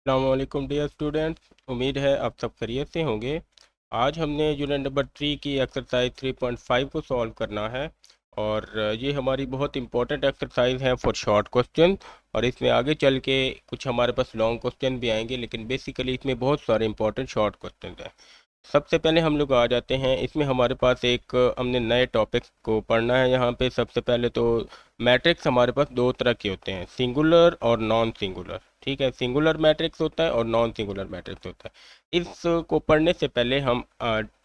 अस्सलामुअलैकुम dear students, उम्मीद है आप सब खैरियत से होंगे। आज हमने यूनिट नंबर 3 की एक्सरसाइज 3.5 को सॉल्व करना है और ये हमारी बहुत इंपॉर्टेंट एक्सरसाइज है फॉर शॉर्ट क्वेश्चन। और इसमें आगे चल के कुछ हमारे पास लॉन्ग क्वेश्चन भी आएंगे, लेकिन बेसिकली इसमें बहुत सारे इंपॉर्टेंट शॉर्ट क्वेश्चन हैं। सबसे पहले हम लोग आ जाते हैं। इसमें हमारे पास एक हमने नए टॉपिक को पढ़ना है। यहाँ पे सबसे पहले तो मैट्रिक्स हमारे पास दो तरह के होते हैं, सिंगुलर और नॉन सिंगुलर। ठीक है, सिंगुलर मैट्रिक्स होता है और नॉन सिंगुलर मैट्रिक्स होता है। इसको पढ़ने से पहले हम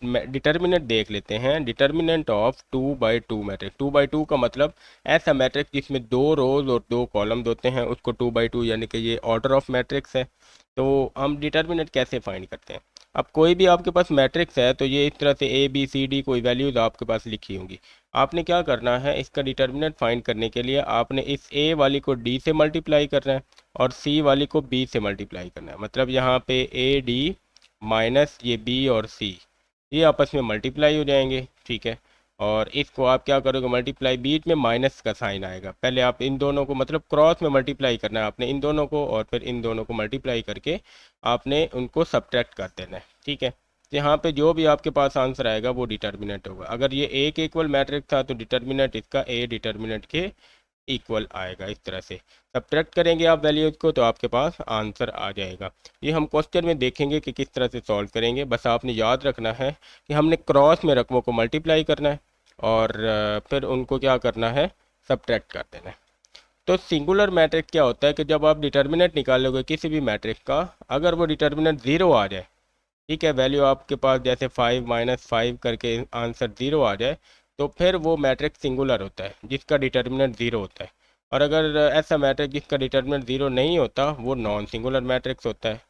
डिटर्मिनेंट देख लेते हैं। Determinant of 2 by 2 matrix. 2 by 2 का मतलब ऐसा मैट्रिक्स जिसमें दो रोज और दो कॉलम्स होते हैं, उसको 2 by 2 यानी कि ये ऑर्डर ऑफ मैट्रिक्स है। तो हम डिटर्मिनेंट कैसे फाइंड करते हैं? अब कोई भी आपके पास मैट्रिक्स है तो ये इस तरह से ए बी सी डी कोई वैल्यूज आपके पास लिखी होंगी। आपने क्या करना है, इसका डिटर्मिनेंट फाइंड करने के लिए आपने इस ए वाली को डी से मल्टीप्लाई करना है और सी वाली को बी से मल्टीप्लाई करना है। मतलब यहाँ पे ए डी माइनस ये बी और सी, ये आपस में मल्टीप्लाई हो जाएंगे। ठीक है, और इसको आप क्या करोगे, मल्टीप्लाई, बीच में माइनस का साइन आएगा। पहले आप इन दोनों को मतलब क्रॉस में मल्टीप्लाई करना है आपने, इन दोनों को, और फिर इन दोनों को मल्टीप्लाई करके आपने उनको सब्ट्रैक्ट कर देना है। ठीक है, तो यहाँ पे जो भी आपके पास आंसर आएगा वो डिटर्मिनेंट होगा। अगर ये ए के इक्वल मैट्रिक्स था तो डिटर्मिनेंट इसका ए डिटर्मिनेंट के इक्वल आएगा। इस तरह से सब्ट्रैक्ट करेंगे आप वैल्यूज को तो आपके पास आंसर आ जाएगा। ये हम क्वेश्चन में देखेंगे कि किस तरह से सॉल्व करेंगे। बस आपने याद रखना है कि हमने क्रॉस में रकमों को मल्टीप्लाई करना है और फिर उनको क्या करना है, सब्ट्रैक्ट कर देना है। तो सिंगुलर मैट्रिक्स क्या होता है कि जब आप डिटर्मिनेंट निकालोगे किसी भी मैट्रिक्स का, अगर वो डिटर्मिनेंट ज़ीरो आ जाए, ठीक है, वैल्यू आपके पास जैसे 5 - 5 करके आंसर ज़ीरो आ जाए, तो फिर वो मैट्रिक्स सिंगुलर होता है जिसका डिटर्मिनेंट ज़ीरो होता है। और अगर ऐसा मैट्रिक्स जिसका डिटर्मिनेंट ज़ीरो नहीं होता, वो नॉन सिंगुलर मैट्रिक्स होता है।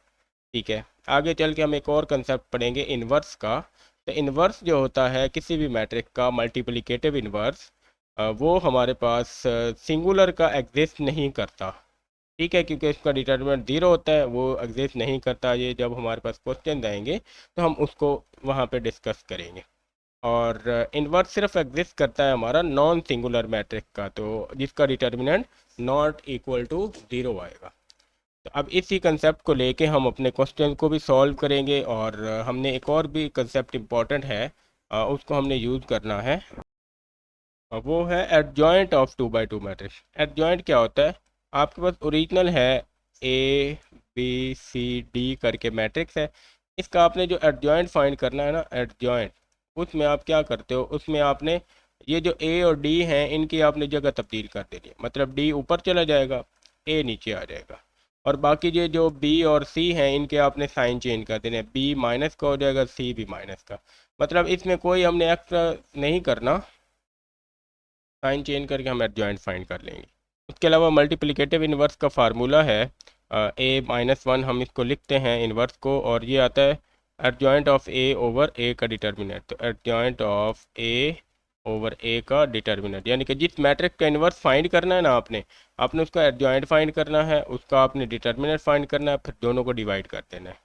ठीक है, आगे चल के हम एक और कंसेप्ट पढ़ेंगे इन्वर्स का। तो इन्वर्स जो होता है किसी भी मैट्रिक्स का, मल्टीप्लिकेटिव इन्वर्स, वो हमारे पास सिंगुलर का एग्जिस्ट नहीं करता। ठीक है, क्योंकि इसका डिटर्मिनेंट ज़ीरो होता है, वो एग्जिस्ट नहीं करता। ये जब हमारे पास क्वेश्चन आएंगे तो हम उसको वहाँ पे डिस्कस करेंगे। और इन्वर्स सिर्फ एग्जिस्ट करता है हमारा नॉन सिंगुलर मैट्रिक्स का, तो जिसका determinant not equal to zero आएगा। तो अब इसी कंसेप्ट को लेके हम अपने क्वेश्चन को भी सॉल्व करेंगे। और हमने एक और भी कंसेप्ट इम्पॉर्टेंट है, उसको हमने यूज़ करना है। वो है adjoint of 2 by 2 matrix. Adjoint क्या होता है, आपके पास ओरिजिनल है ए बी सी डी करके मैट्रिक्स है। इसका आपने जो एडजॉइंट फाइंड करना है ना, एडजॉइंट, उसमें आप क्या करते हो, उसमें आपने ये जो ए और डी हैं इनकी आपने जगह तब्दील कर देनी है। मतलब डी ऊपर चला जाएगा, ए नीचे आ जाएगा, और बाकी ये जो बी और सी हैं इनके आपने साइन चेंज कर देने, बी माइनस का हो जाएगा, सी भी माइनस का। मतलब इसमें कोई हमने एक्स्ट्रा नहीं करना, साइन चेंज करके हम एडजॉइंट फाइंड कर लेंगे। उसके अलावा मल्टीप्लिकेटिव इन्वर्स का फार्मूला है A-1, हम इसको लिखते हैं इन्वर्स को, और ये आता है एडजॉइंट ऑफ ए ओवर ए का डिटर्मिनेंट। तो एडजॉइंट ऑफ ए ओवर ए का डिटर्मिनेंट, यानी कि जिस मैट्रिक्स का इन्वर्स फाइंड करना है ना आपने, उसका एडजॉइंट फाइंड करना है, उसका आपने डिटर्मिनेंट फाइंड करना है, फिर दोनों को डिवाइड कर देना है।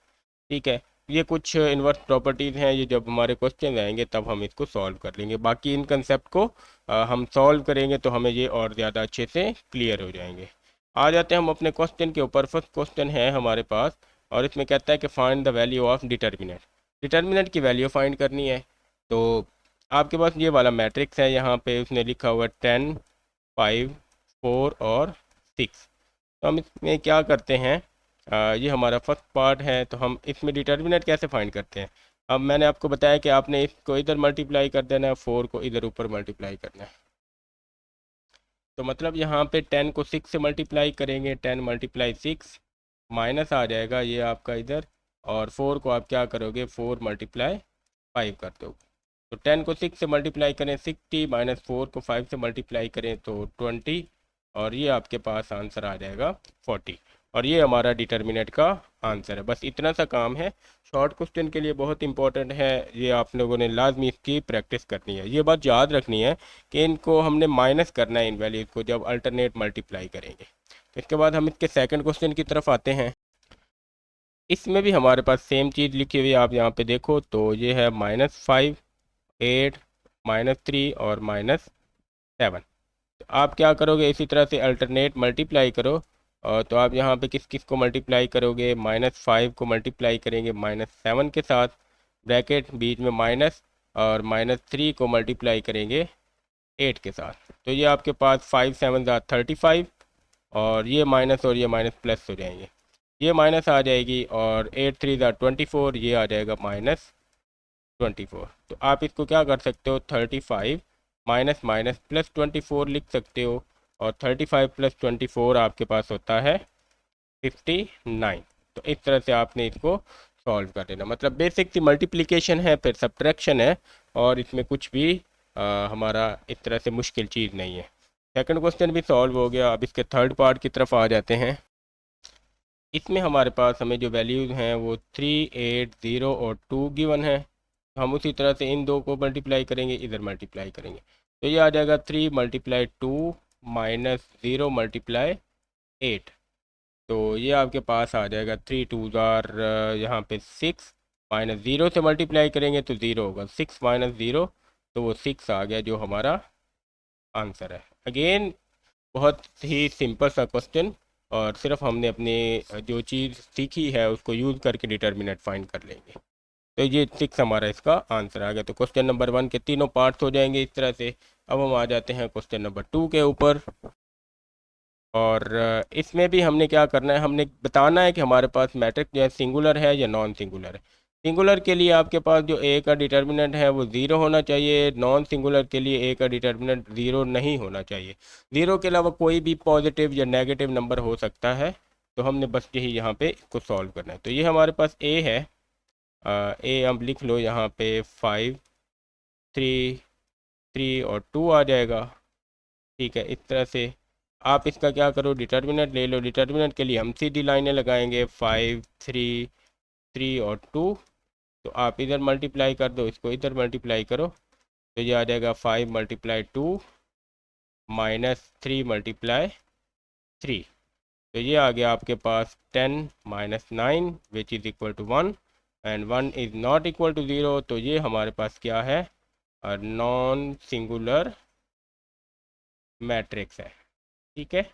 ठीक है, ये कुछ इन्वर्स प्रॉपर्टीज़ हैं, ये जब हमारे क्वेश्चन आएंगे तब हम इसको सॉल्व कर लेंगे। बाकी इन कंसेप्ट को हम सॉल्व करेंगे तो हमें ये और ज़्यादा अच्छे से क्लियर हो जाएंगे। आ जाते हैं हम अपने क्वेश्चन के ऊपर। फर्स्ट क्वेश्चन है हमारे पास, और इसमें कहता है कि find the value of determinant. Determinant की वैल्यू फाइंड करनी है। तो आपके पास ये वाला मैट्रिक्स है, यहाँ पे उसने लिखा हुआ है 10, 5, 4 और 6। तो हम इसमें क्या करते हैं, ये हमारा फर्स्ट पार्ट है, तो हम इसमें डिटर्मिनेंट कैसे फाइंड करते हैं। अब मैंने आपको बताया कि आपने इसको इधर मल्टीप्लाई कर देना है, 4 को इधर ऊपर मल्टीप्लाई करना है। तो मतलब यहाँ पे 10 को 6 से मल्टीप्लाई करेंगे, 10 × 6 माइनस आ जाएगा ये आपका इधर, और 4 को आप क्या करोगे, 4 × 5 कर दो। तो 10 को 6 से मल्टीप्लाई करें 60, -4 को 5 से मल्टीप्लाई करें तो 20, और ये आपके पास आंसर आ जाएगा 40। और ये हमारा डिटर्मिनेंट का आंसर है। बस इतना सा काम है, शॉर्ट क्वेश्चन के लिए बहुत इंपॉर्टेंट है। ये आप लोगों ने लाजमी इसकी प्रैक्टिस करनी है। ये बात याद रखनी है कि इनको हमने माइनस करना है इन वैल्यूज़ को जब अल्टरनेट मल्टीप्लाई करेंगे। तो इसके बाद हम इसके सेकंड क्वेश्चन की तरफ आते हैं। इसमें भी हमारे पास सेम चीज़ लिखी हुई है, आप यहाँ पे देखो तो ये है -5, 8, -3 और -7। तो आप क्या करोगे, इसी तरह से अल्टरनेट मल्टीप्लाई करो तो आप यहाँ पे किस किस को मल्टीप्लाई करोगे, -5 को मल्टीप्लाई करेंगे -7 के साथ, ब्रैकेट बीच में माइनस, और -3 को मल्टीप्लाई करेंगे 8 के साथ। तो ये आपके पास 5 7 35, और ये माइनस और ये माइनस प्लस हो जाएंगे, ये माइनस आ जाएगी, और 8 3 24, ये आ जाएगा -24। तो आप इसको क्या कर सकते हो, 35 माइनस माइनस प्लस 24 लिख सकते हो, और 35 प्लस 24 आपके पास होता है 59। तो इस तरह से आपने इसको सॉल्व कर देना। मतलब बेसिक सी मल्टीप्लिकेशन है, फिर सब्ट्रैक्शन है, और इसमें कुछ भी हमारा इस तरह से मुश्किल चीज़ नहीं है। सेकंड क्वेश्चन भी सॉल्व हो गया। अब इसके थर्ड पार्ट की तरफ आ जाते हैं। इसमें हमारे पास हमें जो वैल्यूज़ हैं वो 3 8 0 और 2 गिवन है। हम उसी तरह से इन दो को मल्टीप्लाई करेंगे, इधर मल्टीप्लाई करेंगे, तो ये आ जाएगा 3 मल्टीप्लाई 2 माइनस 0 मल्टीप्लाई 8। तो ये आपके पास आ जाएगा 3 2 ज़ार यहाँ पे 6, माइनस 0 से मल्टीप्लाई करेंगे तो 0 होगा, 6 माइनस 0, तो वो 6 आ गया जो हमारा आंसर है। अगेन बहुत ही सिंपल सा क्वेश्चन, और सिर्फ हमने अपने जो चीज़ सीखी है उसको यूज़ करके डिटर्मिनेंट फाइंड कर लेंगे। तो ये 6 हमारा इसका आंसर आ गया। तो क्वेश्चन नंबर 1 के तीनों पार्ट्स हो जाएंगे इस तरह से। अब हम आ जाते हैं क्वेश्चन नंबर 2 के ऊपर, और इसमें भी हमने क्या करना है, हमने बताना है कि हमारे पास मैट्रिक्स जो है सिंगुलर है या नॉन सिंगुलर है। सिंगुलर के लिए आपके पास जो ए का डिटर्मिनेंट है वो ज़ीरो होना चाहिए, नॉन सिंगुलर के लिए ए का डिटर्मिनेंट ज़ीरो नहीं होना चाहिए। ज़ीरो के अलावा कोई भी पॉजिटिव या नेगेटिव नंबर हो सकता है। तो हमने बस यही यहाँ पे इसको सॉल्व करना है। तो ये हमारे पास ए है, ए हम लिख लो यहाँ पे 5 3 3 और 2 आ जाएगा। ठीक है, इस तरह से आप इसका क्या करो, डिटर्मिनेंट ले लो। डिटर्मिनेंट के लिए हम सीधी लाइनें लगाएंगे, 5 3 3 और 2। तो आप इधर मल्टीप्लाई कर दो, इसको इधर मल्टीप्लाई करो, तो ये आ जाएगा 5 मल्टीप्लाई 2 माइनस 3 मल्टीप्लाई 3। तो ये आ गया आपके पास 10 minus 9 which is equal to 1, and 1 is not equal to 0। तो ये हमारे पास क्या है, नॉन सिंगुलर मैट्रिक्स है। ठीक है,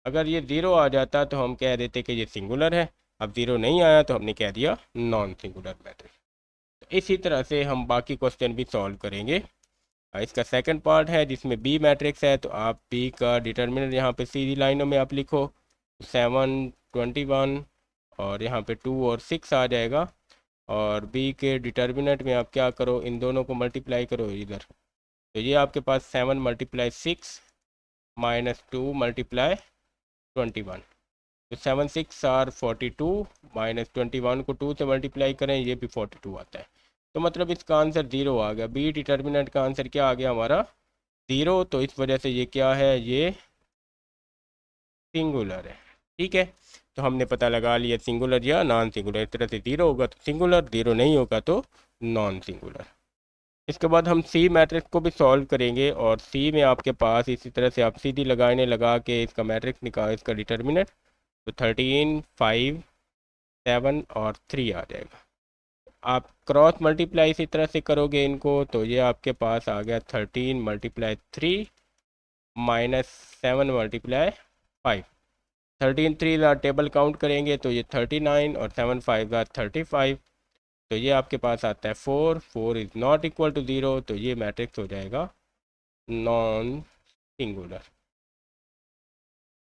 अगर ये ज़ीरो आ जाता तो हम कह देते कि ये सिंगुलर है। अब ज़ीरो नहीं आया तो हमने कह दिया नॉन सिंगुलर मैट्रिक्स। तो इसी तरह से हम बाकी क्वेश्चन भी सॉल्व करेंगे। इसका सेकंड पार्ट है जिसमें बी मैट्रिक्स है। तो आप बी का डिटर्मिनेंट यहाँ पे सीधी लाइनों में आप लिखो, 7 21, और यहाँ पे 2 और 6 आ जाएगा। और बी के डिटर्मिनेंट में आप क्या करो, इन दोनों को मल्टीप्लाई करो इधर। तो ये आपके पास 7 मल्टीप्लाई 6 माइनस 2 मल्टीप्लाई 21। तो 7 6 आर 42, माइनस 21 को 2 से मल्टीप्लाई करें, ये भी 42 आता है। तो मतलब इसका आंसर 0 आ गया। बी डिटर्मिनेंट का आंसर क्या आ गया हमारा, 0। तो इस वजह से ये क्या है, ये सिंगुलर है। ठीक है, तो हमने पता लगा लिया सिंगुलर या नॉन सिंगुलर। इस तरह से 0 होगा तो सिंगुलर, 0 नहीं होगा तो नॉन सिंगुलर। इसके बाद हम सी मैट्रिक्स को भी सॉल्व करेंगे, और सी में आपके पास इसी तरह से आप सीधी लगाने लगा के इसका मैट्रिक्स निकाल, इसका डिटर्मिनेंट, तो 13 5 7 और 3 आ जाएगा। आप क्रॉस मल्टीप्लाई इसी तरह से करोगे इनको, तो ये आपके पास आ गया 13 मल्टीप्लाई 3 माइनस 7 मल्टीप्लाई 5। 13 3 ज़ा टेबल काउंट करेंगे तो ये 39, और 7 5 ज़ा 35। तो ये आपके पास आता है 4 4 इज़ नॉट इक्वल टू 0। तो ये मैट्रिक्स हो जाएगा नॉन सिंगुलर।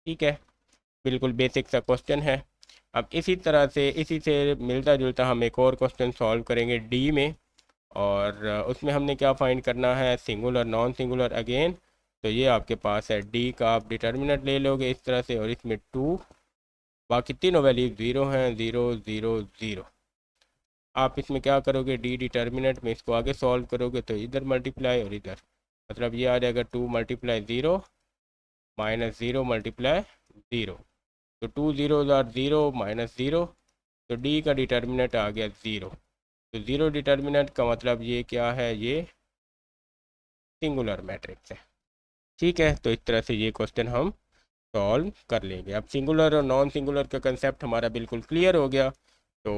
ठीक है, बिल्कुल बेसिक सा क्वेश्चन है। अब इसी तरह से, इसी से मिलता जुलता हम एक और क्वेश्चन सॉल्व करेंगे डी में, और उसमें हमने क्या फाइंड करना है, सिंगुलर नॉन सिंगुलर अगेन। तो ये आपके पास है डी का आप डिटर्मिनेंट ले लोगे इस तरह से, और इसमें 2, बाकी तीनों वैल्यू 0 हैं, 0 0 0। आप इसमें क्या करोगे, डी डिटर्मिनेंट में इसको आगे सॉल्व करोगे तो इधर मल्टीप्लाई और इधर, मतलब ये आ जाएगा 2 मल्टीप्लाई 0 माइनस 0 मल्टीप्लाई 0। तो 2 0 आर 0 माइनस 0। तो डी का डिटर्मिनेंट आ गया 0। तो 0 डिटर्मिनेंट का मतलब ये क्या है, ये सिंगुलर मैट्रिक्स है। ठीक है, तो इस तरह से ये क्वेश्चन हम सॉल्व कर लेंगे। अब सिंगुलर और नॉन सिंगुलर का कंसेप्ट हमारा बिल्कुल क्लियर हो गया। तो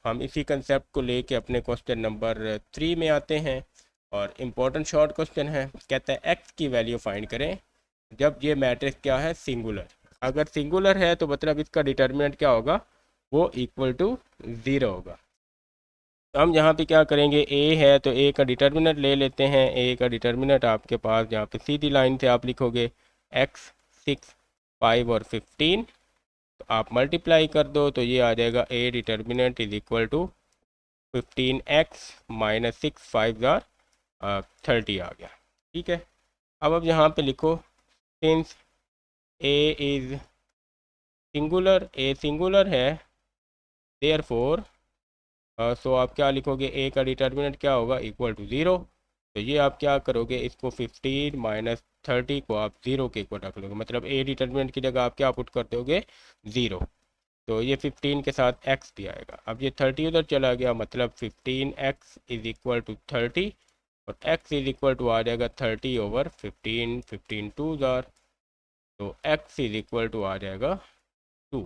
हम इसी कंसेप्ट को लेके अपने क्वेश्चन नंबर 3 में आते हैं, और इम्पोर्टेंट शॉर्ट क्वेश्चन है। कहता है एक्स की वैल्यू फाइंड करें जब ये मैट्रिक्स क्या है, सिंगुलर। अगर सिंगुलर है तो मतलब इसका डिटर्मिनेंट क्या होगा, वो इक्वल टू 0 होगा। तो हम यहाँ पे क्या करेंगे, ए है तो ए का डिटर्मिनेंट ले लेते हैं। ए का डिटर्मिनेंट आपके पास यहाँ पे सीधी लाइन से आप लिखोगे x 6 5 और 15, तो आप मल्टीप्लाई कर दो तो ये आ जाएगा A determinant is equal to 15x minus 6 5 जार 30 आ गया। ठीक है, अब यहाँ पे लिखो since A is singular, A singular है, देयरफॉर सो आप क्या लिखोगे, ए का डिटर्मिनेंट क्या होगा, इक्वल टू 0। तो ये आप क्या करोगे, इसको 15 माइनस 30 को आप 0 के इक्वल रख लोगे, मतलब ए डिटर्मिनेंट की जगह आप क्या पुट कर दोगे, 0। तो ये 15 के साथ x भी आएगा। अब ये 30 उधर चला गया, मतलब 15x इज इक्वल टू 30 और x इज इक्वल टू आ जाएगा 30 ओवर 15, 15 टू जार, तो x इज इक्वल टू आ जाएगा 2।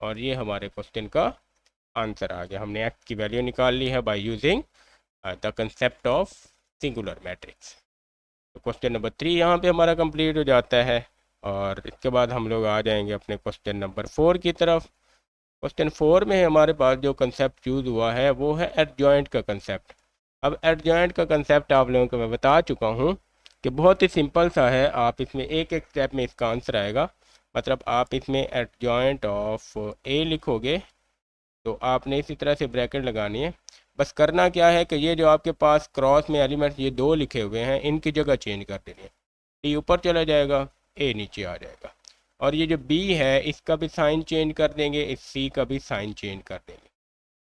और ये हमारे क्वेश्चन का आंसर आ गया। हमने x की वैल्यू निकाल ली है by using the concept of singular matrix. तो क्वेश्चन नंबर 3 यहाँ पे हमारा कंप्लीट हो जाता है और इसके बाद हम लोग आ जाएंगे अपने क्वेश्चन नंबर 4 की तरफ। क्वेश्चन 4 में हमारे पास जो कंसेप्ट यूज़ हुआ है वो है एडजॉइंट का कंसेप्ट। अब एडजॉइंट का कंसेप्ट आप लोगों को मैं बता चुका हूँ कि बहुत ही सिंपल सा है। आप इसमें एक एक स्टेप में इसका आंसर आएगा, मतलब आप इसमें एडजॉइंट ऑफ ए लिखोगे तो आपने इसी तरह से ब्रैकेट लगानी है। बस करना क्या है कि ये जो आपके पास क्रॉस में एलिमेंट्स ये 2 लिखे हुए हैं, इनकी जगह चेंज कर देनी है। डी ऊपर चला जाएगा, ए नीचे आ जाएगा, और ये जो बी है इसका भी साइन चेंज कर देंगे, इस सी का भी साइन चेंज कर देंगे।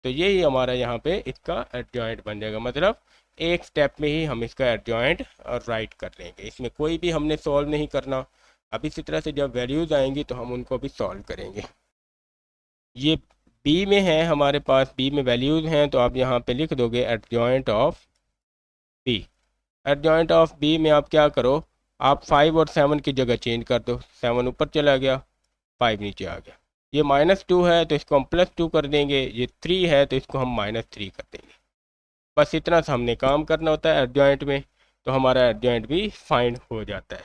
तो यही हमारा यहाँ पे इसका एडजॉइंट बन जाएगा, मतलब एक स्टेप में ही हम इसका एडजॉइंट और राइट कर लेंगे। इसमें कोई भी हमने सॉल्व नहीं करना। अब इसी तरह से जब वैल्यूज़ आएंगी तो हम उनको भी सॉल्व करेंगे। ये बी में है हमारे पास, बी में वैल्यूज़ हैं, तो आप यहाँ पे लिख दोगे adjoint of B. Adjoint of B में आप क्या करो, आप 5 और 7 की जगह चेंज कर दो। 7 ऊपर चला गया, 5 नीचे आ गया। ये -2 है तो इसको हम +2 कर देंगे, ये 3 है तो इसको हम -3 कर देंगे। बस इतना सा हमने काम करना होता है एडजॉइंट में, तो हमारा एडजॉइंट भी फाइंड हो जाता है।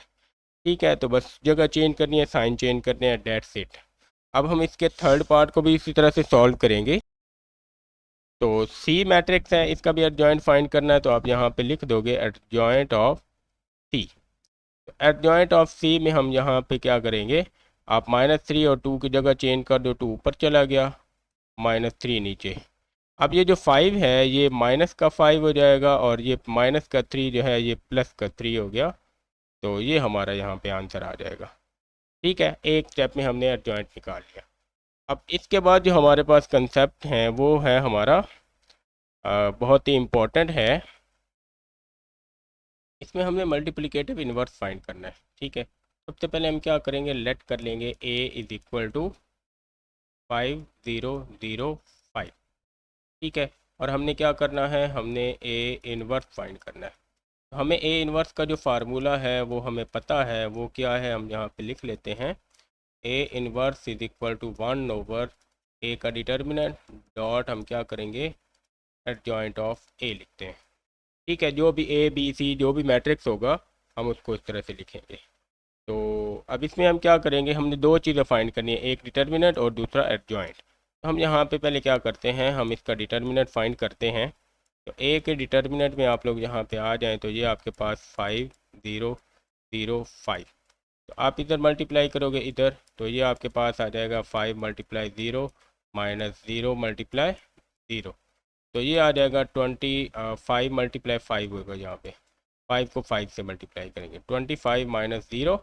ठीक है, तो बस जगह चेंज करनी है, साइन चेंज करने हैं, डेट्स इट। अब हम इसके थर्ड पार्ट को भी इसी तरह से सॉल्व करेंगे। तो सी मैट्रिक्स है, इसका भी एडजॉइंट फाइंड करना है, तो आप यहाँ पे लिख दोगे adjoint of C. Adjoint of C में हम यहाँ पे क्या करेंगे, आप -3 और 2 की जगह चेंज कर दो, 2 ऊपर चला गया, -3 नीचे। अब ये जो 5 है ये माइनस का 5 हो जाएगा और ये माइनस का 3 जो है ये प्लस का 3 हो गया। तो ये हमारा यहाँ पे आंसर आ जाएगा। ठीक है, एक स्टेप में हमने एडजॉइंट निकाल लिया। अब इसके बाद जो हमारे पास कंसेप्ट है वो है हमारा बहुत ही इम्पोर्टेंट है। इसमें हमें मल्टीप्लिकेटिव इन्वर्स फाइंड करना है। ठीक है, सबसे पहले हम क्या करेंगे, लेट कर लेंगे a इज इक्वल टू 5 0 0 5। ठीक है, और हमने क्या करना है, हमने a इन्वर्स फाइंड करना है। तो हमें a इन्वर्स का जो फार्मूला है वो हमें पता है, वो क्या है, हम यहाँ पे लिख लेते हैं a inverse is equal to 1 over a का डिटर्मिनेंट डॉट हम क्या करेंगे, एडजॉइंट ऑफ a लिखते हैं। ठीक है, जो भी ए बी सी जो भी मैट्रिक्स होगा हम उसको इस तरह से लिखेंगे। तो अब इसमें हम क्या करेंगे, हमने 2 चीज़ें फाइंड करनी है, एक डिटर्मिनेंट और दूसरा एडजॉइंट। तो हम यहाँ पे पहले क्या करते हैं, हम इसका डिटर्मिनेंट फाइंड करते हैं। तो ए के डिटर्मिनेंट में आप लोग यहाँ पे आ जाएँ तो ये आपके पास 5 0 0 5। तो आप इधर मल्टीप्लाई करोगे इधर, तो ये आपके पास आ जाएगा 5 × 0 - 0 × 0। तो ये आ जाएगा 5 × 5 होगा, यहाँ पे 5 को 5 से मल्टीप्लाई करेंगे, 25 - 0,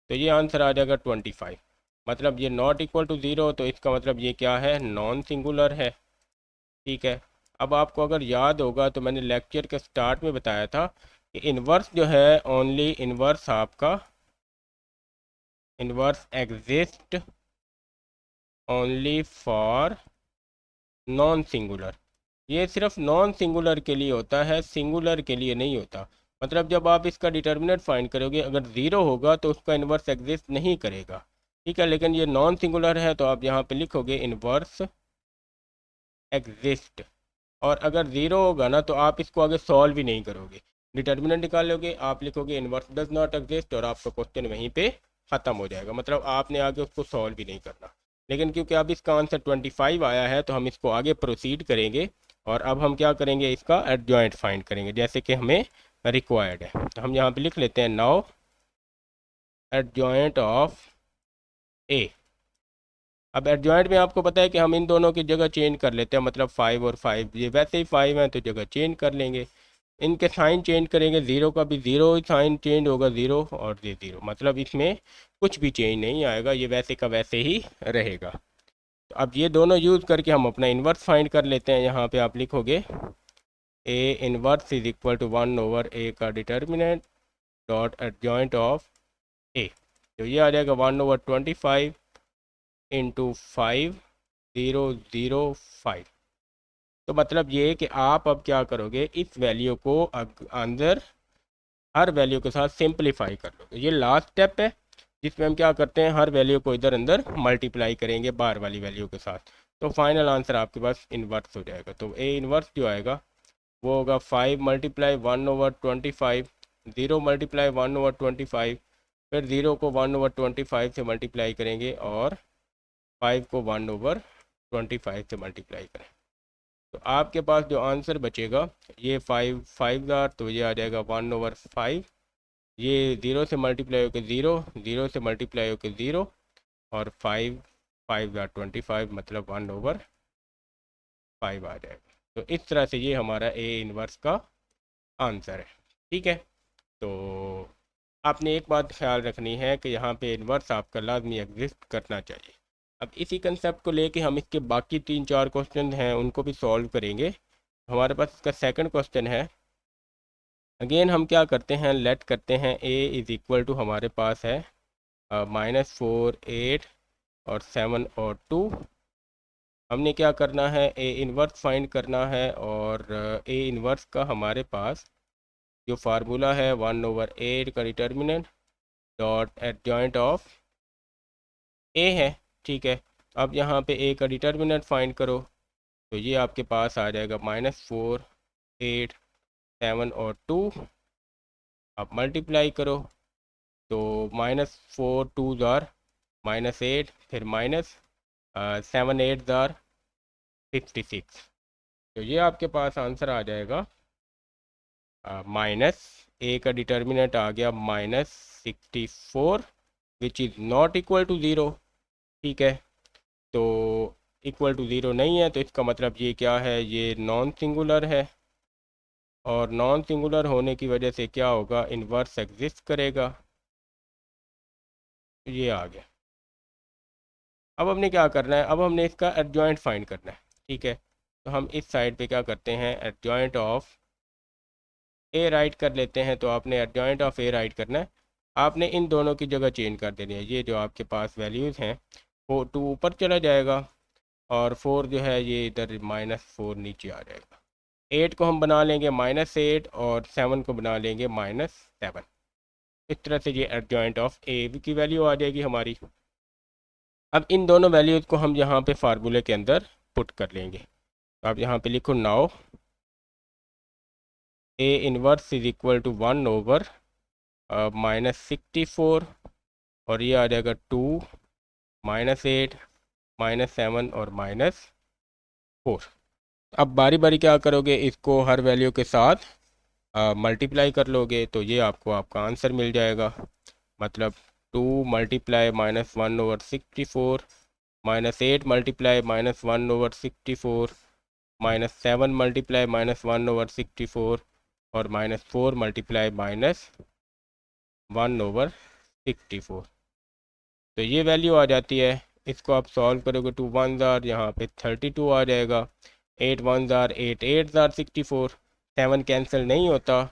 तो ये आंसर आ जाएगा 25। मतलब ये नॉट इक्वल टू 0, तो इसका मतलब ये क्या है, नॉन सिंगुलर है। ठीक है, अब आपको अगर याद होगा तो मैंने लेक्चर के स्टार्ट में बताया था कि इन्वर्स जो है, ओनली इन्वर्स आपका inverse exist only for non singular. ये सिर्फ नॉन सिंगुलर के लिए होता है, सिंगुलर के लिए नहीं होता। मतलब जब आप इसका डिटर्मिनेंट फाइंड करोगे अगर 0 होगा तो उसका इन्वर्स एग्जिस्ट नहीं करेगा। ठीक है, लेकिन ये नॉन सिंगुलर है तो आप यहाँ पे लिखोगे इन्वर्स एग्जिस्ट, और अगर 0 होगा ना तो आप इसको आगे सॉल्व भी नहीं करोगे, डिटर्मिनेंट निकालोगे, आप लिखोगे इन्वर्स डज नॉट एग्जिस्ट और आपका क्वेश्चन वहीं पे ख़त्म हो जाएगा, मतलब आपने आगे उसको सॉल्व भी नहीं करना। लेकिन क्योंकि अब इसका आंसर 25 आया है तो हम इसको आगे प्रोसीड करेंगे और अब हम क्या करेंगे, इसका एडजॉइंट फाइंड करेंगे जैसे कि हमें रिक्वायर्ड है। तो हम यहाँ पे लिख लेते हैं नाउ एडजॉइंट ऑफ ए। अब एडजॉइंट में आपको पता है कि हम इन दोनों की जगह चेंज कर लेते हैं, मतलब 5 और 5, ये वैसे ही 5 हैं तो जगह चेंज कर लेंगे, इनके साइन चेंज करेंगे, ज़ीरो का भी ज़ीरो साइन चेंज होगा, ज़ीरो और ये ज़ीरो, मतलब इसमें कुछ भी चेंज नहीं आएगा, ये वैसे का वैसे ही रहेगा। तो अब ये दोनों यूज़ करके हम अपना इन्वर्स फाइंड कर लेते हैं। यहाँ पे आप लिखोगे A inverse is equal to 1/a का determinant dot adjoint of A, तो ये आ जाएगा 1/25 इंटू 5005। तो मतलब ये कि आप अब क्या करोगे, इस वैल्यू को अंदर हर वैल्यू के साथ सिंपलीफाई कर लोगे। ये लास्ट स्टेप है जिसमें हम क्या करते हैं, हर वैल्यू को इधर अंदर मल्टीप्लाई करेंगे बाहर वाली वैल्यू के साथ, तो फाइनल आंसर आपके पास इन्वर्स हो जाएगा। तो ए इन्वर्स जो आएगा वो होगा 5 मल्टीप्लाई 1/25, 0 मल्टीप्लाई 1/25, फिर 0 को 1/25 से मल्टीप्लाई करेंगे और 5 को 1/25 से मल्टीप्लाई करें, तो आपके पास जो आंसर बचेगा ये 5 तो ये आ जाएगा 1/5, ये 0 से मल्टीप्लाई होकर 0, 0 से मल्टीप्लाई होकर 0 और 5 5 * 25 मतलब 1/5 आ जाएगा। तो इस तरह से ये हमारा ए इन्वर्स का आंसर है। ठीक है, तो आपने एक बात ख्याल रखनी है कि यहाँ पे इन्वर्स आपका लाजमी एग्जिस्ट करना चाहिए। अब इसी कंसेप्ट को लेके हम इसके बाकी 3-4 क्वेश्चन हैं उनको भी सॉल्व करेंगे। हमारे पास इसका सेकंड क्वेश्चन है। अगेन हम क्या करते हैं, लेट करते हैं a इज़ इक्वल टू हमारे पास है -4 8 और 7 और 2। हमने क्या करना है, ए इन्वर्स फाइंड करना है और ए इन्वर्स का हमारे पास जो फार्मूला है 1/8 का डिटर्मिनेंट डॉट एडजॉइंट ऑफ ए है। ठीक है, अब यहाँ पे ए का डिटर्मिनेंट फाइंड करो, तो ये आपके पास आ जाएगा -4 8 7 और 2। आप मल्टीप्लाई करो तो -4 2 ज़ार -8, फिर -7 8 ज़ार 66, तो ये आपके पास आंसर आ जाएगा माइनस ए का डिटर्मिनेंट आ गया -64 which is not equal to zero. ठीक है, तो इक्वल टू ज़ीरो नहीं है तो इसका मतलब ये क्या है, ये नॉन सिंगुलर है और नॉन सिंगुलर होने की वजह से क्या होगा, इन्वर्स एग्जिस्ट करेगा। ये आ गया। अब हमने क्या करना है, अब हमने इसका एडजॉइंट फाइंड करना है। ठीक है, तो हम इस साइड पे क्या करते हैं, एडजॉइंट ऑफ ए राइट कर लेते हैं। तो आपने एडजॉइंट ऑफ ए राइट करना है, आपने इन दोनों की जगह चेंज कर देनी है। ये जो आपके पास वैल्यूज़ हैं वो 2 ऊपर चला जाएगा और 4 जो है ये इधर -4 नीचे आ जाएगा। 8 को हम बना लेंगे -8 और 7 को बना लेंगे -7। इस तरह से ये एडजॉइंट ऑफ ए की वैल्यू आ जाएगी हमारी। अब इन दोनों वैल्यूज़ को हम यहाँ पे फार्मूले के अंदर पुट कर लेंगे। तो आप यहाँ पे लिखो now A inverse is equal to 1/, -64 और ये आ जाएगा 2 -8 -7 और -4। अब बारी बारी क्या करोगे, इसको हर वैल्यू के साथ मल्टीप्लाई कर लोगे तो ये आपको आपका आंसर मिल जाएगा। मतलब 2 मल्टीप्लाई -1/64 -8 मल्टीप्लाई -1/64 -7 मल्टीप्लाई -1/64 और -4 मल्टीप्लाई -1/64। तो ये वैल्यू आ जाती है। इसको आप सॉल्व करोगे 2 1 ज़ार यहाँ पे 32 आ जाएगा, 8 1 ज़ार 8 8 ज़ार 64, 7 कैंसिल नहीं होता,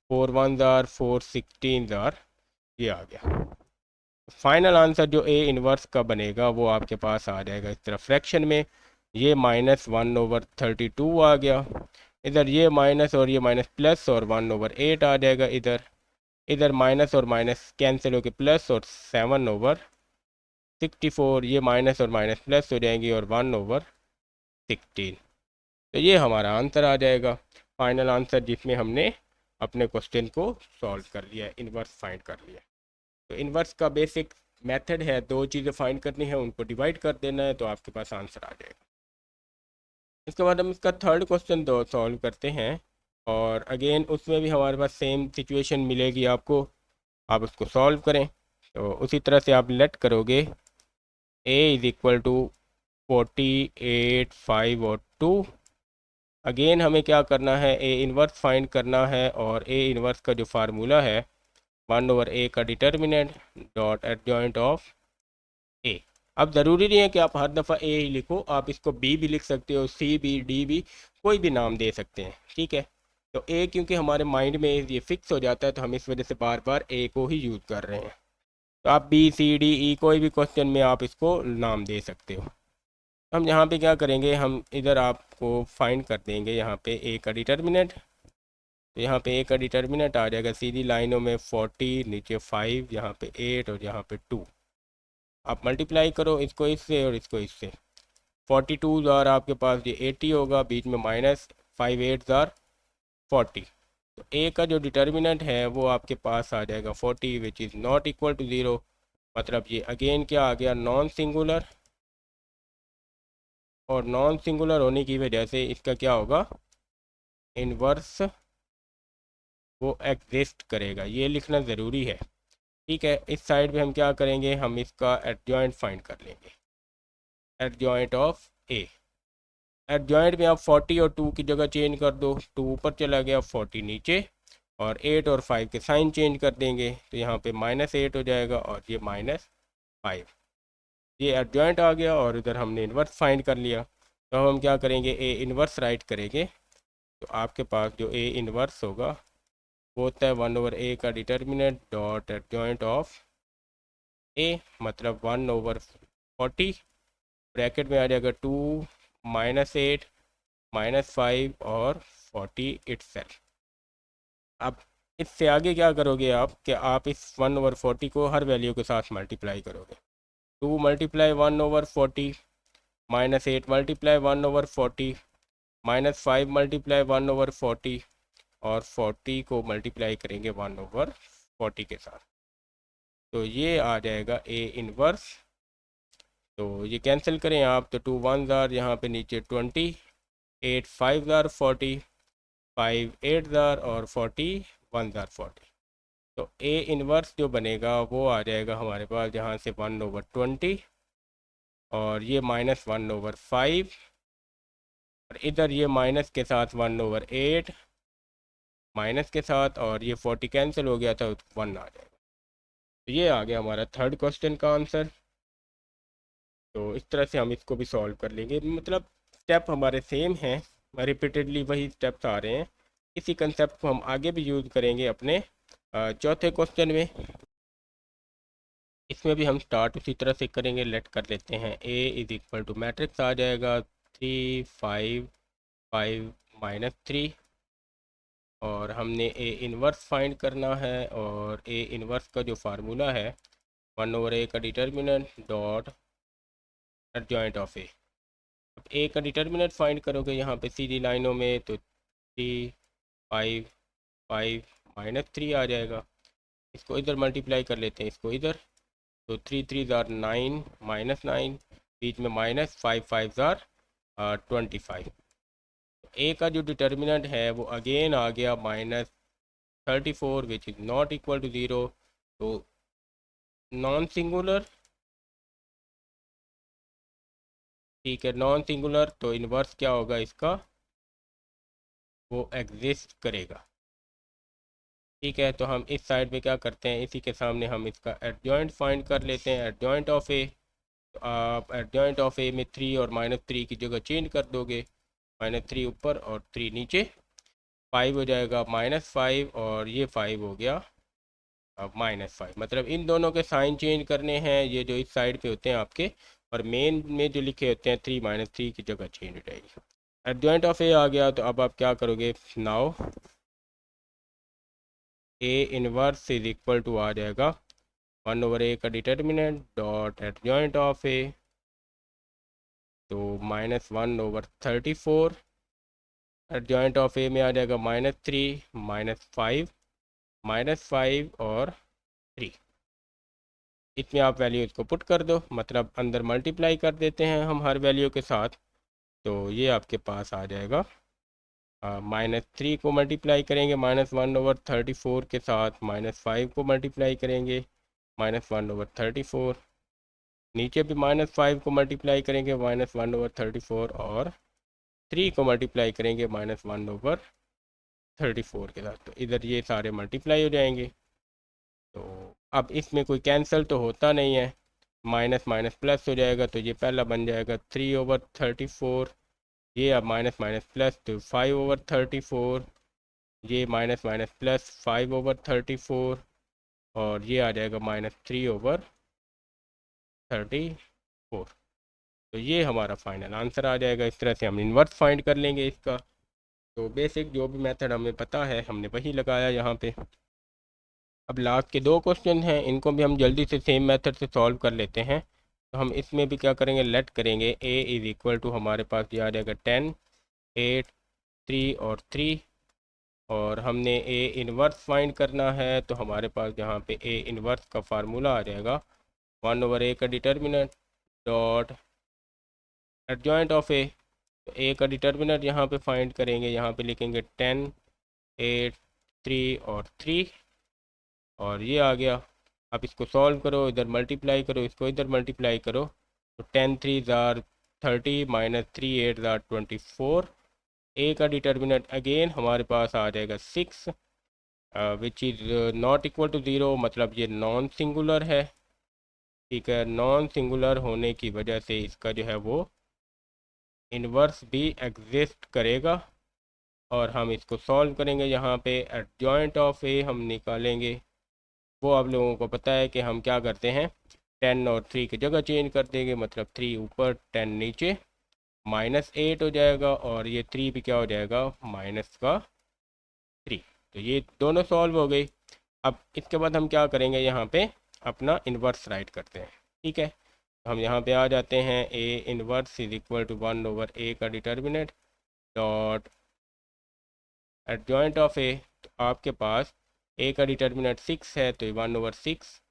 4 1 ज़ार 4 16 ज़ार, ये आ गया। फाइनल आंसर जो ए इन्वर्स का बनेगा वो आपके पास आ जाएगा इस तरह फ्रैक्शन में, ये -1/32 आ गया, इधर ये माइनस और ये माइनस प्लस और 1/8 आ जाएगा, इधर इधर माइनस और माइनस कैंसिल होकर प्लस और 7/64, ये माइनस और माइनस प्लस हो जाएंगी और 1/16। तो ये हमारा आंसर आ जाएगा, फाइनल आंसर, जिसमें हमने अपने क्वेश्चन को सॉल्व कर लिया है, इन्वर्स फाइंड कर लिया। तो इन्वर्स का बेसिक मेथड है, दो चीज़ें फाइंड करनी है, उनको डिवाइड कर देना है, तो आपके पास आंसर आ जाएगा। इसके बाद हम इसका थर्ड क्वेश्चन दो सॉल्व करते हैं, और अगेन उसमें भी हमारे पास सेम सिचुएशन मिलेगी आपको, आप उसको सॉल्व करें। तो उसी तरह से आप लेट करोगे a इज़ इक्वल टू 48, 5 और 2। अगेन हमें क्या करना है, ए इन्वर्स फाइंड करना है, और ए इन्वर्स का जो फार्मूला है 1/a का डिटर्मिनेंट डॉट एडजॉइंट ऑफ ए। अब ज़रूरी नहीं है कि आप हर दफ़ा ए ही लिखो, आप इसको बी भी लिख सकते हो, सी भी, डी भी, कोई भी नाम दे सकते हैं, ठीक है। तो ए क्योंकि हमारे माइंड में ये फिक्स हो जाता है, तो हम इस वजह से बार बार ए को ही यूज़ कर रहे हैं। तो आप बी, सी, डी, ई कोई भी क्वेश्चन में आप इसको नाम दे सकते हो। हम यहाँ पे क्या करेंगे, हम इधर आपको फाइंड कर देंगे यहाँ पे ए का डिटर्मिनेंट। तो यहाँ पे ए का डिटर्मिनेंट आ जाएगा सीधी लाइनों में 40, नीचे 5, यहाँ पे 8 और यहाँ पे 2। आप मल्टीप्लाई करो इसको इससे और इसको इससे। 42 ज़ार आपके पास ये 80 होगा, बीच में माइनस 5 8 ज़ार 40। तो ए का जो डिटर्मिनेंट है वो आपके पास आ जाएगा 40 which is not equal to 0। मतलब ये अगेन क्या आ गया, नॉन सिंगुलर, और नॉन सिंगुलर होने की वजह से इसका क्या होगा, इन्वर्स वो एग्जिस्ट करेगा, ये लिखना ज़रूरी है, ठीक है। इस साइड पे हम क्या करेंगे, हम इसका एडजॉइंट फाइंड कर लेंगे, एडजॉइंट ऑफ ए। एडजॉइंट में आप 40 और 2 की जगह चेंज कर दो, 2 ऊपर चला गया, 40 नीचे, और 8 और 5 के साइन चेंज कर देंगे, तो यहाँ पे -8 हो जाएगा और ये -5। ये एडजॉइंट आ गया, और इधर हमने इन्वर्स फाइंड कर लिया। तो हम क्या करेंगे, ए इन्वर्स राइट करेंगे। तो आपके पास जो ए इन्वर्स होगा वो होता है 1/a का डिटर्मिनेंट डॉट एडजॉइंट ऑफ ए, मतलब 1/40, ब्रैकेट में आ जाएगा 2 -8 -5 और 40 इटसेल्फ। अब इससे आगे क्या करोगे आप, कि आप इस 1/40 को हर वैल्यू के साथ मल्टीप्लाई करोगे। 2 मल्टीप्लाई 1/40, -8 मल्टीप्लाई 1/40, -5 मल्टीप्लाई 1/40, और 40 को मल्टीप्लाई करेंगे 1/40 के साथ, तो ये आ जाएगा ए इनवर्स। तो ये कैंसिल करें आप, तो 2 1 ज़ार, यहाँ पे नीचे 20, 8 5 ज़ार 40, 5 8 ज़ार और 40 1 ज़ार 40। तो ए इनवर्स जो बनेगा वो आ जाएगा हमारे पास यहाँ से 1/20, और ये -1/5, और इधर ये माइनस के साथ 1/8 माइनस के साथ, और ये 40 कैंसिल हो गया था, 1 आ जाएगा। तो ये आ गया हमारा थर्ड क्वेश्चन का आंसर। तो इस तरह से हम इसको भी सॉल्व कर लेंगे, मतलब स्टेप हमारे सेम हैं, रिपीटेडली वही स्टेप्स आ रहे हैं। इसी कंसेप्ट को हम आगे भी यूज़ करेंगे अपने चौथे क्वेश्चन में। इसमें भी हम स्टार्ट उसी तरह से करेंगे, लेट कर लेते हैं A is equal to matrix आ जाएगा 3 5 5 -3, और हमने ए इन्वर्स फाइंड करना है, और ए इन्वर्स का जो फार्मूला है 1/a का डिटर्मिनेंट डॉट एडजॉइंट ऑफ ए। अब ए का डिटर्मिनेंट फाइंड करोगे यहाँ पे सीधी लाइनों में, तो 3 5 5 -3 आ जाएगा। इसको इधर मल्टीप्लाई कर लेते हैं, इसको इधर, तो 3 3 ज़ार 9 -9, बीच में -5 5 ज़ार 25। ए का जो डिटर्मिनेंट है वो अगेन आ गया -34 which is not equal to 0। तो नॉन सिंगुलर, ठीक है, नॉन सिंगुलर, तो इन्वर्स क्या होगा इसका, वो एग्जिस्ट करेगा, ठीक है। तो हम इस साइड पे क्या करते हैं, इसी के सामने हम इसका एडजॉइंट फाइंड कर लेते हैं, एडजॉइंट ऑफ ए। तो आप एडजॉइंट ऑफ ए में 3 और -3 की जगह चेंज कर दोगे, -3 ऊपर और 3 नीचे, 5 हो जाएगा -5, और ये 5 हो गया अब -5। मतलब इन दोनों के साइन चेंज करने हैं, ये जो इस साइड पे होते हैं आपके, और मेन में जो लिखे होते हैं 3 -3 की जगह चेंज हो जाएगी। एडजॉइंट ऑफ ए आ गया, तो अब आप क्या करोगे, now A inverse is equal to आ जाएगा 1/a का determinant dot adjoint of A, तो -1/34, एडजॉइंट ऑफ ए में आ जाएगा -3 -5 -5 और 3। इसमें आप वैल्यूज़ को पुट कर दो, मतलब अंदर मल्टीप्लाई कर देते हैं हम हर वैल्यू के साथ, तो ये आपके पास आ जाएगा। -3 को मल्टीप्लाई करेंगे -1/34 के साथ, -5 को मल्टीप्लाई करेंगे -1/34, नीचे भी -5 को मल्टीप्लाई करेंगे -1/34, और 3 को मल्टीप्लाई करेंगे -1/34 के साथ, तो इधर ये सारे मल्टीप्लाई हो जाएंगे। तो अब इसमें कोई कैंसिल तो होता नहीं है, माइनस माइनस प्लस हो जाएगा, तो ये पहला बन जाएगा 3/34, ये अब माइनस माइनस प्लस तो 5/34, ये माइनस माइनस प्लस 5/34, और ये आ जाएगा -3/34। तो ये हमारा फाइनल आंसर आ जाएगा। इस तरह से हम इन्वर्स फाइंड कर लेंगे इसका। तो बेसिक जो भी मेथड हमें पता है हमने वही लगाया यहाँ पे। अब लास्ट के दो क्वेश्चन हैं, इनको भी हम जल्दी से सेम मेथड से सॉल्व कर लेते हैं। तो हम इसमें भी क्या करेंगे, लेट करेंगे a इज़ इक्वल टू, हमारे पास ये आ जाएगा 10, 8, 3 और 3, और हमने a इनवर्स फाइंड करना है, तो हमारे पास यहाँ पे a इनवर्स का फार्मूला आ जाएगा 1/a का determinant dot adjoint of a। तो a का डिटर्मिनेंट यहाँ पे फाइंड करेंगे, यहाँ पे लिखेंगे 10, 8, 3 और 3, और ये आ गया। आप इसको सॉल्व करो, इधर मल्टीप्लाई करो, इसको इधर मल्टीप्लाई करो, तो 10 3 ज़ार 30 -3 8 ज़ार 24। ए का डिटर्मिनेंट अगेन हमारे पास आ जाएगा 6, which is not equal to 0, मतलब ये नॉन सिंगुलर है। ठीक है, नॉन सिंगुलर होने की वजह से इसका जो है वो इन्वर्स भी एग्जिस्ट करेगा, और हम इसको सॉल्व करेंगे। यहाँ पे एडजॉइंट ऑफ ए हम निकालेंगे, वो आप लोगों को पता है कि हम क्या करते हैं, 10 और 3 की जगह चेंज कर देंगे, मतलब 3 ऊपर 10 नीचे, -8 हो जाएगा, और ये 3 भी क्या हो जाएगा, -3। तो ये दोनों सॉल्व हो गई। अब इसके बाद हम क्या करेंगे, यहाँ पे अपना इन्वर्स राइट करते हैं। ठीक है, तो हम यहाँ पे आ जाते हैं, a inverse is equal to 1/a का determinant dot adjoint of a। तो आपके पास a का डिटर्मिनेंट 6 है, तो 1/6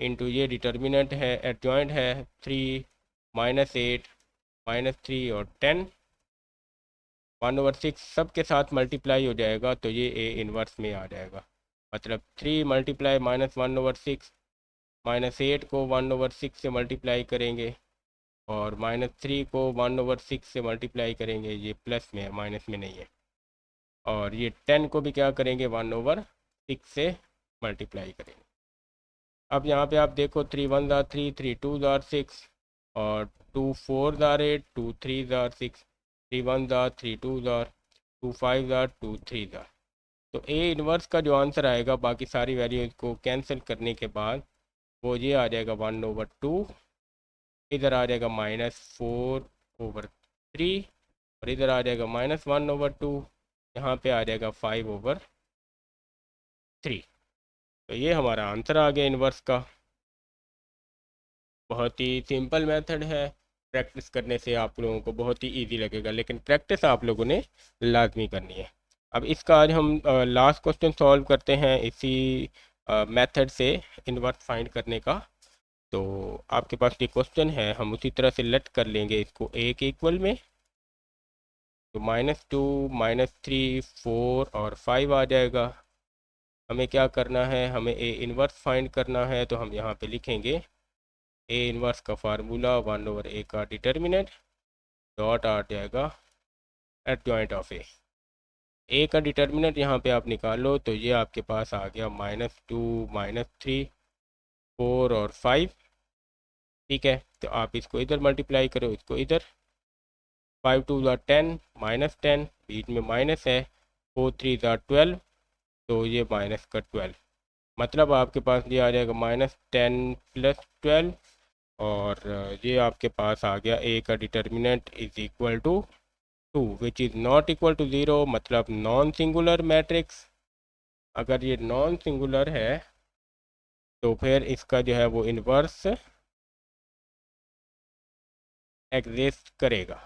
इंटू ये डिटर्मिनेंट है, एडजॉइंट है 3, -8, -3 और 10, 1/6 सब के साथ मल्टीप्लाई हो जाएगा, तो ये a इन्वर्स में आ जाएगा। मतलब 3 मल्टीप्लाई -1/6, -8 को 1/6 से मल्टीप्लाई करेंगे, और -3 को 1/6 से मल्टीप्लाई करेंगे, ये प्लस में है माइनस में नहीं है, और ये 10 को भी क्या करेंगे, 1/6 से मल्टीप्लाई करेंगे। अब यहाँ पे आप देखो, 3 1 ज़ार 3, 3 2 ज़ार 6, और 2 4 ज़ार 8, 2 3 ज़ार 6, 3 1 ज़ार 3 2 ज़ार 2 5 ज़ार 2 3 ज़ार। तो ए इन्वर्स का जो आंसर आएगा बाकी सारी वैल्यूज को कैंसिल करने के बाद, वो ये आ जाएगा 1/2, इधर आ जाएगा -4/3, और इधर आ जाएगा -1/2, यहाँ पे आ जाएगा 5/3। तो ये हमारा आंसर आ गया इन्वर्स का। बहुत ही सिंपल मेथड है, प्रैक्टिस करने से आप लोगों को बहुत ही इजी लगेगा, लेकिन प्रैक्टिस आप लोगों ने लाजमी करनी है। अब इसका आज हम लास्ट क्वेश्चन सॉल्व करते हैं इसी मेथड से इन्वर्स फाइंड करने का। तो आपके पास ये क्वेश्चन है, हम उसी तरह से लेट कर लेंगे इसको a के इक्वल में, तो -2, -3, 4 और 5 आ जाएगा। हमें क्या करना है, हमें a इन्वर्स फाइंड करना है, तो हम यहाँ पे लिखेंगे a इन्वर्स का फार्मूला 1/a का डिटर्मिनेंट डॉट आ जाएगा एडजॉइंट ऑफ a का डिटर्मिनेंट यहाँ पे आप निकालो, तो ये आपके पास आ गया -2, -3, 4 और 5। ठीक है, तो आप इसको इधर मल्टीप्लाई करो, इसको इधर, 5 2 ज़ार 10, -10, बीच में माइनस है, 4 3 ज़ार 12, तो ये माइनस का 12, मतलब आपके पास ये आ जाएगा -10 + 12, और ये आपके पास आ गया a का determinant is equal to 2, which is not equal to 0, मतलब नॉन सिंगुलर मैट्रिक्स। अगर ये नॉन सिंगुलर है तो फिर इसका जो है वो इन्वर्स एग्जिस्ट करेगा।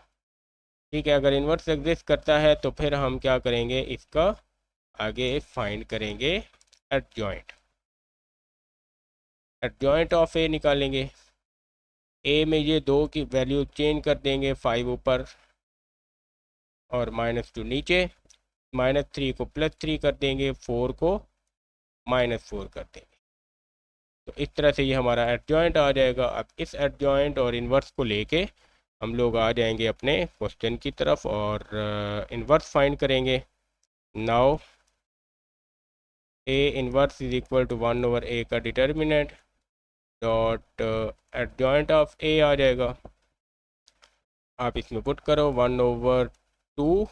ठीक है, अगर इन्वर्स एग्जिस्ट करता है तो फिर हम क्या करेंगे, इसका आगे फाइंड करेंगे एडजॉइंट। एडजॉइंट ऑफ ए निकालेंगे। ए में ये 2 की वैल्यू चेंज कर देंगे, 5 ऊपर और -2 नीचे, -3 को +3 कर देंगे, 4 को -4 कर देंगे। तो इस तरह से ये हमारा एडजॉइंट आ जाएगा। अब इस एडजॉइंट और इन्वर्स को लेके हम लोग आ जाएंगे अपने क्वेश्चन की तरफ और इन्वर्स फाइंड करेंगे। Now A inverse is equal to 1/a का determinant dot adjoint of A आ जाएगा। आप इसमें पुट करो 1/2,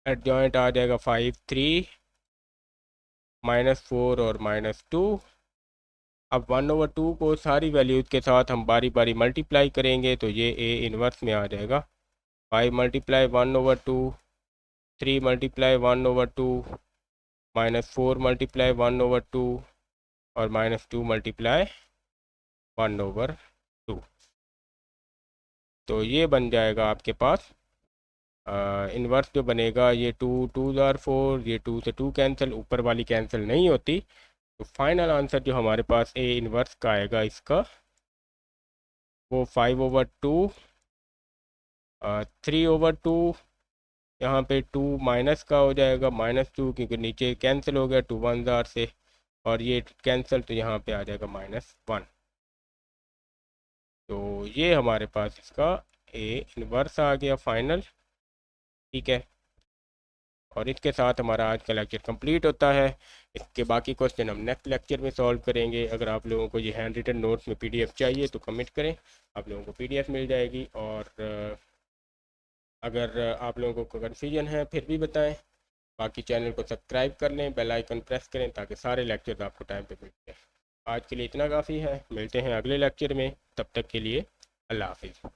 एडजॉइंट आ जाएगा 5, 3, -4 और -2। अब 1/2 को सारी वैल्यूज़ के साथ हम बारी बारी मल्टीप्लाई करेंगे तो ये ए इन्वर्स में आ जाएगा। 5 मल्टीप्लाई 1/2, 3 मल्टीप्लाई 1/2, -4 मल्टीप्लाई 1/2 और -2 मल्टीप्लाई 1/2। तो ये बन जाएगा आपके पास इन्वर्स जो बनेगा, ये 2 2 ज़ार 4, ये 2 से 2 कैंसिल, ऊपर वाली कैंसिल नहीं होती। तो फाइनल आंसर जो हमारे पास ए इन्वर्स का आएगा इसका, वो 5/2, 3/2, यहाँ पे 2 माइनस का हो जाएगा, -2 क्योंकि नीचे कैंसिल हो गया 2 1 ज़ार से, और ये कैंसिल तो यहाँ पे आ जाएगा -1। तो ये हमारे पास इसका ए इन्वर्स आ गया फाइनल। ठीक है, और इसके साथ हमारा आज का लेक्चर कंप्लीट होता है। इसके बाकी क्वेश्चन हम नेक्स्ट लेक्चर में सॉल्व करेंगे। अगर आप लोगों को ये हैंड रिटन नोट्स में पीडीएफ चाहिए तो कमेंट करें, आप लोगों को पीडीएफ मिल जाएगी। और अगर आप लोगों को कन्फ्यूजन है फिर भी बताएं। बाकी चैनल को सब्सक्राइब कर लें, बेल आइकन प्रेस करें ताकि सारे लेक्चर आपको टाइम पे मिल जाए। आज के लिए इतना काफ़ी है, मिलते हैं अगले लेक्चर में, तब तक के लिए अल्लाह हाफिज़।